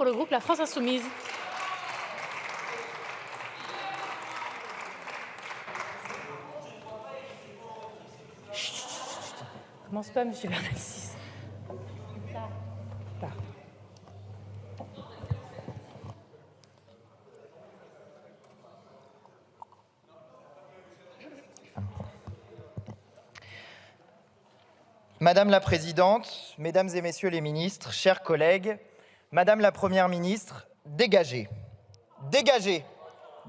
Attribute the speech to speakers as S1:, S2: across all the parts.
S1: pour le groupe La France Insoumise. Commence pas, monsieur Bernalicis.
S2: Madame la Présidente, Mesdames et Messieurs les ministres, chers collègues, Madame la Première ministre, dégagez. Dégagez.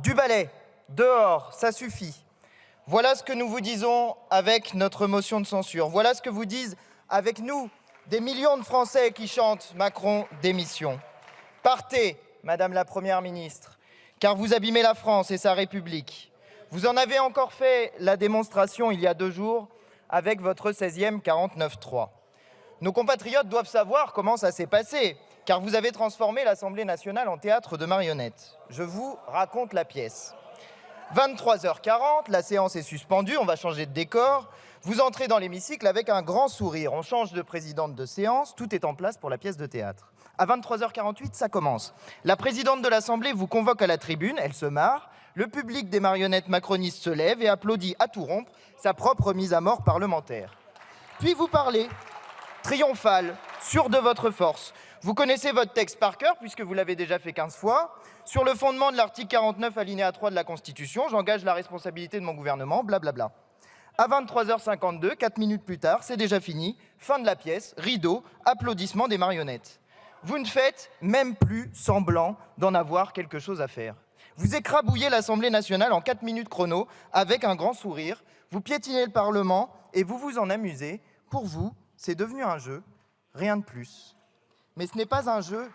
S2: Du balai. Dehors, ça suffit. Voilà ce que nous vous disons avec notre motion de censure. Voilà ce que vous disent avec nous des millions de Français qui chantent Macron démission. Partez, Madame la Première ministre, car vous abîmez la France et sa République. Vous en avez encore fait la démonstration il y a 2 jours avec votre 16e 49.3. Nos compatriotes doivent savoir comment ça s'est passé, car vous avez transformé l'Assemblée nationale en théâtre de marionnettes. Je vous raconte la pièce. 23h40, la séance est suspendue, on va changer de décor. Vous entrez dans l'hémicycle avec un grand sourire. On change de présidente de séance, tout est en place pour la pièce de théâtre. À 23h48, ça commence. La présidente de l'Assemblée vous convoque à la tribune, elle se marre. Le public des marionnettes macronistes se lève et applaudit à tout rompre sa propre mise à mort parlementaire. Puis vous parlez, triomphal, sûr de votre force. Vous connaissez votre texte par cœur puisque vous l'avez déjà fait 15 fois. Sur le fondement de l'article 49 alinéa 3 de la Constitution, j'engage la responsabilité de mon gouvernement, blablabla. À 23h52, 4 minutes plus tard, c'est déjà fini. Fin de la pièce, rideau, applaudissements des marionnettes. Vous ne faites même plus semblant d'en avoir quelque chose à faire. Vous écrabouillez l'Assemblée nationale en 4 minutes chrono avec un grand sourire. Vous piétinez le Parlement et vous vous en amusez. Pour vous, c'est devenu un jeu, rien de plus. Mais ce n'est pas un jeu.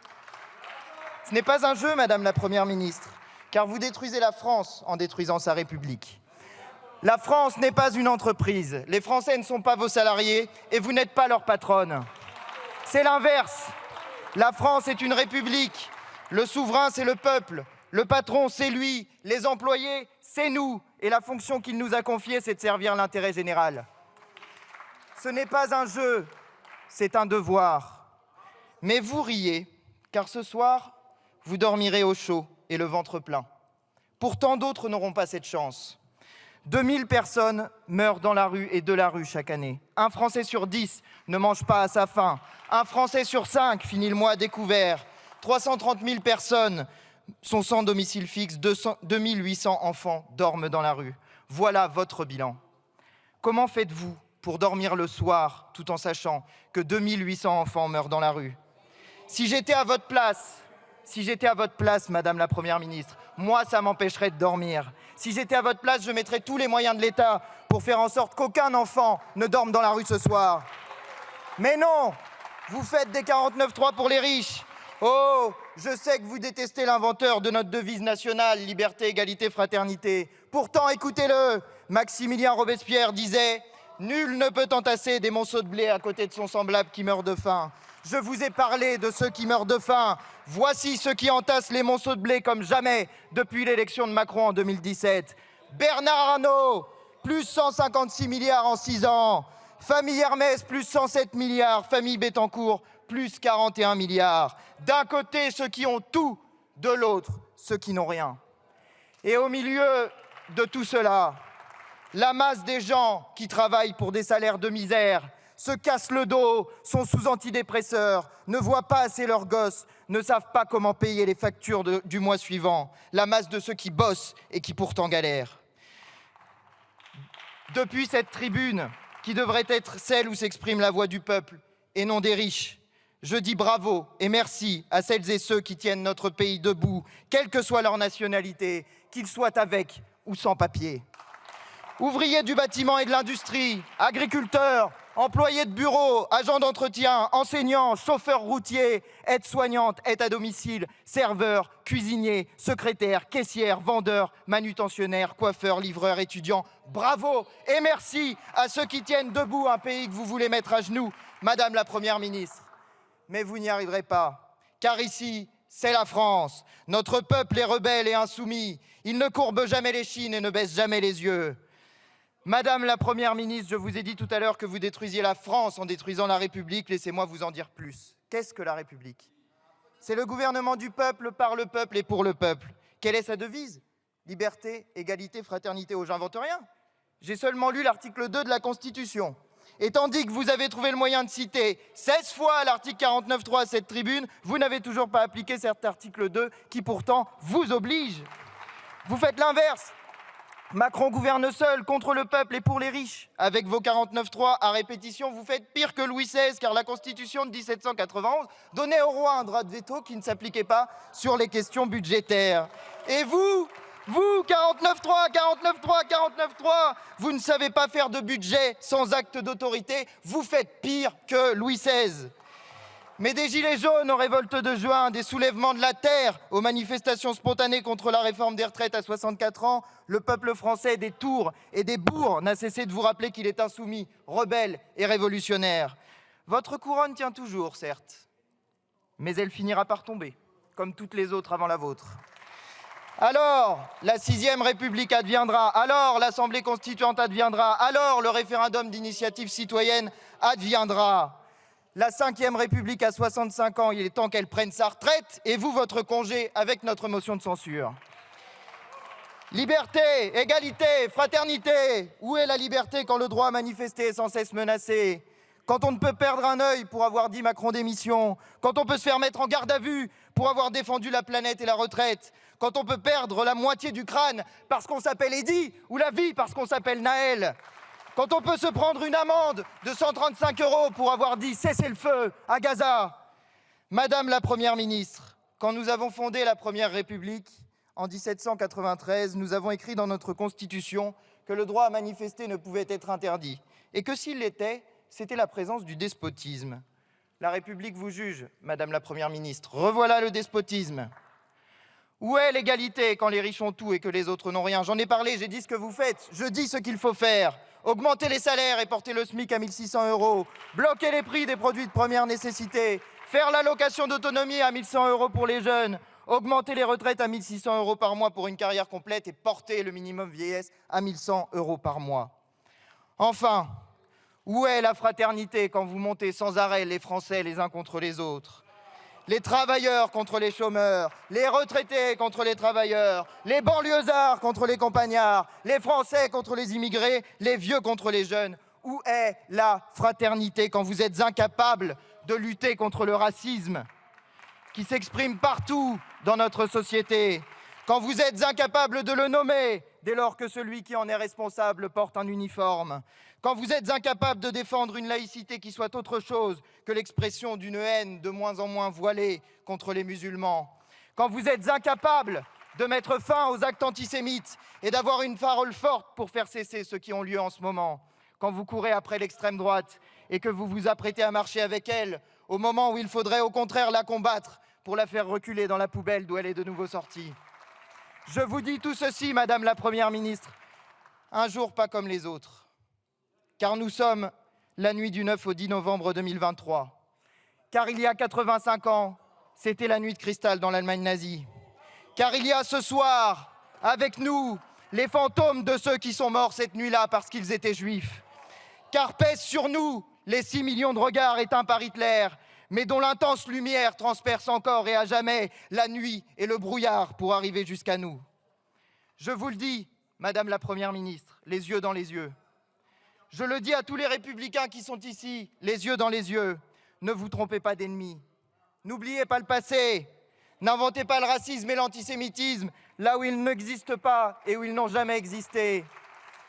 S2: Ce n'est pas un jeu, Madame la Première ministre, car vous détruisez la France en détruisant sa République. La France n'est pas une entreprise. Les Français ne sont pas vos salariés et vous n'êtes pas leur patronne. C'est l'inverse. La France est une république. Le souverain, c'est le peuple. Le patron, c'est lui. Les employés, c'est nous. Et la fonction qu'il nous a confiée, c'est de servir l'intérêt général. Ce n'est pas un jeu, c'est un devoir. Mais vous riez, car ce soir, vous dormirez au chaud et le ventre plein. Pourtant, d'autres n'auront pas cette chance. 2000 personnes meurent dans la rue et de la rue chaque année. Un Français sur 10 ne mange pas à sa faim. Un Français sur 5 finit le mois à découvert. 330 000 personnes sont sans domicile fixe. 2800 enfants dorment dans la rue. Voilà votre bilan. Comment faites-vous pour dormir le soir tout en sachant que 2800 enfants meurent dans la rue ? Si j'étais à votre place, Madame la Première ministre, moi, ça m'empêcherait de dormir. Si j'étais à votre place, je mettrais tous les moyens de l'État pour faire en sorte qu'aucun enfant ne dorme dans la rue ce soir. Mais non, vous faites des 49.3 pour les riches. Oh, je sais que vous détestez l'inventeur de notre devise nationale, liberté, égalité, fraternité. Pourtant, écoutez-le, Maximilien Robespierre disait « Nul ne peut entasser des monceaux de blé à côté de son semblable qui meurt de faim ». Je vous ai parlé de ceux qui meurent de faim. Voici ceux qui entassent les monceaux de blé comme jamais depuis l'élection de Macron en 2017. Bernard Arnault, plus 156 milliards en 6 ans. Famille Hermès, plus 107 milliards. Famille Bettencourt, plus 41 milliards. D'un côté, ceux qui ont tout, de l'autre, ceux qui n'ont rien. Et au milieu de tout cela, la masse des gens qui travaillent pour des salaires de misère, se cassent le dos, sont sous antidépresseurs, ne voient pas assez leurs gosses, ne savent pas comment payer les factures du mois suivant. La masse de ceux qui bossent et qui pourtant galèrent. Depuis cette tribune, qui devrait être celle où s'exprime la voix du peuple et non des riches, je dis bravo et merci à celles et ceux qui tiennent notre pays debout, quelle que soit leur nationalité, qu'ils soient avec ou sans papier. Ouvriers du bâtiment et de l'industrie, agriculteurs, employés de bureau, agents d'entretien, enseignants, chauffeurs routiers, aides-soignantes, aides à domicile, serveurs, cuisiniers, secrétaires, caissières, vendeurs, manutentionnaires, coiffeurs, livreurs, étudiants. Bravo et merci à ceux qui tiennent debout un pays que vous voulez mettre à genoux, Madame la Première ministre. Mais vous n'y arriverez pas, car ici, c'est la France. Notre peuple est rebelle et insoumis. Il ne courbe jamais les chines et ne baisse jamais les yeux. Madame la Première ministre, je vous ai dit tout à l'heure que vous détruisiez la France en détruisant la République. Laissez-moi vous en dire plus. Qu'est-ce que la République ? C'est le gouvernement du peuple, par le peuple et pour le peuple. Quelle est sa devise? Liberté, égalité, fraternité. Oh, j'invente rien. J'ai seulement lu l'article 2 de la Constitution. Et tandis que vous avez trouvé le moyen de citer 16 fois l'article 49.3 à cette tribune, vous n'avez toujours pas appliqué cet article 2 qui pourtant vous oblige. Vous faites l'inverse. Macron gouverne seul, contre le peuple et pour les riches. Avec vos 49.3 à répétition, vous faites pire que Louis XVI, car la Constitution de 1791 donnait au roi un droit de veto qui ne s'appliquait pas sur les questions budgétaires. Et vous, 49.3, 49.3, 49.3, vous ne savez pas faire de budget sans acte d'autorité, vous faites pire que Louis XVI. Mais des gilets jaunes aux révoltes de juin, des soulèvements de la terre, aux manifestations spontanées contre la réforme des retraites à 64 ans, le peuple français des tours et des bourgs n'a cessé de vous rappeler qu'il est insoumis, rebelle et révolutionnaire. Votre couronne tient toujours, certes, mais elle finira par tomber, comme toutes les autres avant la vôtre. Alors, la 6e République adviendra, alors l'Assemblée constituante adviendra, alors le référendum d'initiative citoyenne adviendra. La 5e République a 65 ans, il est temps qu'elle prenne sa retraite, et vous, votre congé, avec notre motion de censure. Liberté, égalité, fraternité. Où est la liberté quand le droit à manifester est sans cesse menacé? Quand on ne peut perdre un œil pour avoir dit Macron démission? Quand on peut se faire mettre en garde à vue pour avoir défendu la planète et la retraite? Quand on peut perdre la moitié du crâne parce qu'on s'appelle Eddy, ou la vie parce qu'on s'appelle Naël? Quand on peut se prendre une amende de 135 € pour avoir dit cessez le feu à Gaza? Madame la Première ministre, quand nous avons fondé la Première République en 1793, nous avons écrit dans notre Constitution que le droit à manifester ne pouvait être interdit et que s'il l'était, c'était la présence du despotisme. La République vous juge, Madame la Première ministre. Revoilà le despotisme. Où est l'égalité quand les riches ont tout et que les autres n'ont rien? J'en ai parlé, j'ai dit ce que vous faites, je dis ce qu'il faut faire. Augmenter les salaires et porter le SMIC à 1 600 €, bloquer les prix des produits de première nécessité, faire l'allocation d'autonomie à 1 100 € pour les jeunes, augmenter les retraites à 1 600 € par mois pour une carrière complète et porter le minimum vieillesse à 1 100 € par mois. Enfin, où est la fraternité quand vous montez sans arrêt les Français les uns contre les autres? Les travailleurs contre les chômeurs, les retraités contre les travailleurs, les banlieusards contre les campagnards, les Français contre les immigrés, les vieux contre les jeunes. Où est la fraternité quand vous êtes incapables de lutter contre le racisme qui s'exprime partout dans notre société? Quand vous êtes incapables de le nommer dès lors que celui qui en est responsable porte un uniforme? Quand vous êtes incapable de défendre une laïcité qui soit autre chose que l'expression d'une haine de moins en moins voilée contre les musulmans? Quand vous êtes incapable de mettre fin aux actes antisémites et d'avoir une parole forte pour faire cesser ceux qui ont lieu en ce moment? Quand vous courez après l'extrême droite et que vous vous apprêtez à marcher avec elle au moment où il faudrait au contraire la combattre pour la faire reculer dans la poubelle d'où elle est de nouveau sortie? Je vous dis tout ceci, Madame la Première ministre, un jour pas comme les autres. Car nous sommes la nuit du 9 au 10 novembre 2023. Car il y a 85 ans, c'était la nuit de cristal dans l'Allemagne nazie. Car il y a ce soir, avec nous, les fantômes de ceux qui sont morts cette nuit-là parce qu'ils étaient juifs. Car pèsent sur nous les 6 millions de regards éteints par Hitler, mais dont l'intense lumière transperce encore et à jamais la nuit et le brouillard pour arriver jusqu'à nous. Je vous le dis, Madame la Première ministre, les yeux dans les yeux. Je le dis à tous les républicains qui sont ici, les yeux dans les yeux. Ne vous trompez pas d'ennemis. N'oubliez pas le passé. N'inventez pas le racisme et l'antisémitisme là où ils n'existent pas et où ils n'ont jamais existé.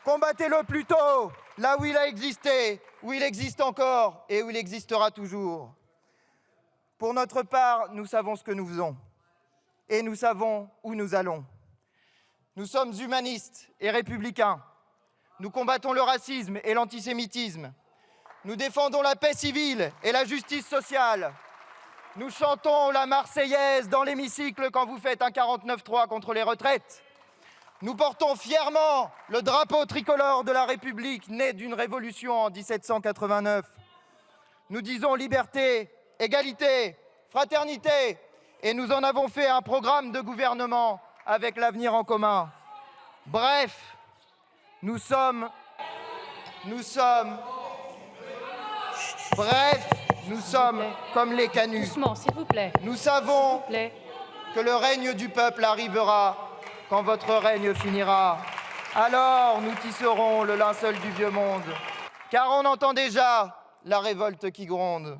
S2: Combattez-le plutôt là où il a existé, où il existe encore et où il existera toujours. Pour notre part, nous savons ce que nous faisons et nous savons où nous allons. Nous sommes humanistes et républicains. Nous combattons le racisme et l'antisémitisme. Nous défendons la paix civile et la justice sociale. Nous chantons la Marseillaise dans l'hémicycle quand vous faites un 49.3 contre les retraites. Nous portons fièrement le drapeau tricolore de la République, né d'une révolution en 1789. Nous disons liberté, égalité, fraternité, et nous en avons fait un programme de gouvernement avec l'avenir en commun. Bref, nous sommes... Bref, Nous sommes comme les canuts.
S1: Doucement, s'il vous plaît.
S2: Nous savons
S1: S'il vous plaît.
S2: que le règne du peuple arrivera quand votre règne finira. Alors nous tisserons le linceul du vieux monde, car on entend déjà la révolte qui gronde.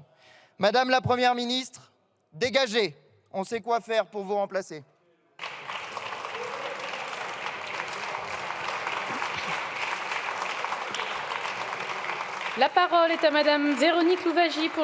S2: Madame la Première ministre, dégagez. On sait quoi faire pour vous remplacer.
S1: La parole est à Madame Véronique Louwagie pour le